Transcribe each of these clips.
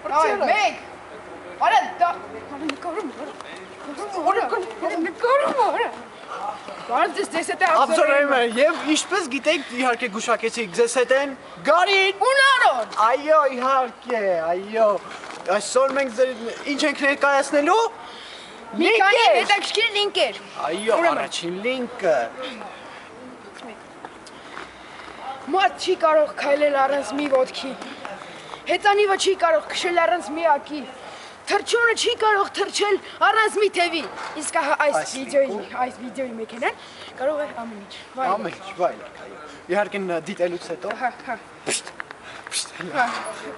Մեկ։ Արա դա նկարում։ Բարդ ձեզ հետ է Աբսոլუტորեն եւ ինչպես գիտեք իհարկե գուշակեցիք ձեզ հետ են Գարին ու Նարոն։ Այո իհարկե, այո։ Այսօր մենք ձեր ինչ ենք ներկայացնելու։ Մի քանի հետաքրքիր լինկեր։ Այո, առաջին լինկը։ Մարդ չի կարող քայլել առանց մի ոտքի։ Հեծանիվը չի կարող քշել առանց մի ակի։ Թռչյունը չի կարող թռչել առանց մի թևի։ Իսկ այս վիդեոյի մեքենան կարող է ամեն ինչ։ Ամեն ինչ, վայելք, այո։ Իհարկե դիտելուց հետո։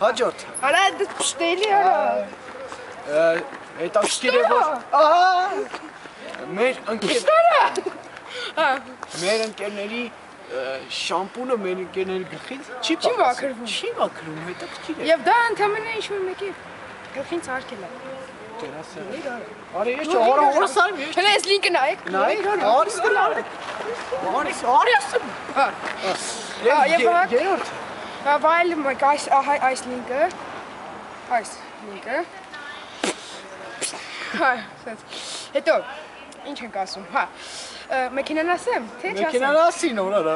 Հաջորդ։ Արա դու պշտելի արա։ Հետաքրքիր է որ մեր ընկերների շամպունը մեր ընկերների գլխից չի մաքրվում։ Չի մաքրվում, հետաքրքիր է։ Եվ դա ընդամենը ինչ-որ մեկի գլխին ցարկել է։ Արի, ես օրը սարմ ես։ Հենց այս լինկը նայեք։ Նայեք, Երորդ։ Վայել մեկ այս լինկը։ Հետո, ինչ ենք ասում, մեքենան ասեմ, թե չասեմ։ Մեքենան ասի նոր արա։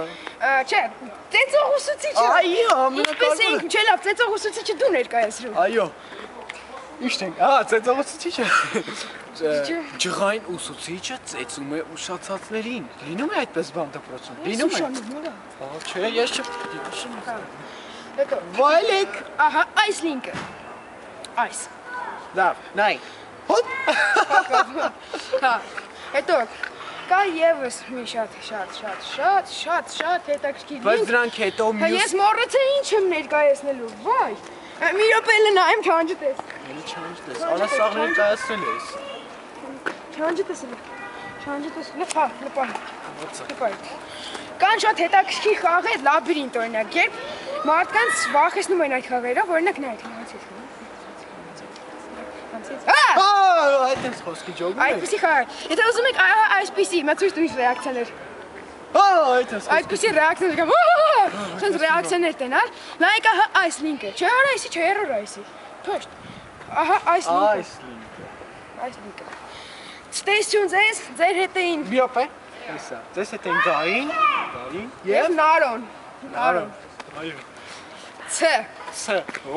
Չէ, ծեծող ուսուցիչը։ Այո, Ինչպես էինք, չէ լավ, ծեծող ուսուցիչը դու ներկայացրու։ Այո։ Ինչ ենք, ծեծող ուսուցիչը։ Ջղային ուսուցիչը ծեծում է ուսացածներին։ Լինում է այդպես բան դպրոցում։ Լինում է։ Չէ, ես չգիտեմ։ Հետո, Վայելեք։ ահա, այս լինկը։ Այս։ Լավ, նայ։ Հոպ։ Հետո, կա եւս մի շատ հետաքրքիր Բայց լինկ։ դրանք հետո մյուս։ Ես մոռացա ինչ եմ ներկայացնելու, վայ։ Մի րոպե նայեմ, չանջը տես։ Արա սաղ ներկայացնել ես։ Չանջը տեսել։ Լպա։ Կան շատ հետաքրքիր խաղեր, լաբիրինտ օրինակ, երբ մարդկանց վախեցնում են այդ խաղերով, օրինակ նայեք, Այդ ես խոսքի ջոգում եք։ այդպիսի խաղ։ Եթե ուզում եք այսպիսի, մա ցույց տուր ռեակցիաներ։ Այդ ես։ Այդպիսի ռեակցիաներ կան։ Սենց ռեակցիաներ տենալ։ Նայեք ահա այս լինկը։ Չէ, արա այսի, չէ, երրորդ այսի։ Փոշտ։ Ահա այս լինկը։ Ստեսյուն ձեր հետ էին։ Մի րոպե։ Հեսա։ Ձեզ հետ են Գարին Եվ Նարոն։ Այո։ Ց։ Օ։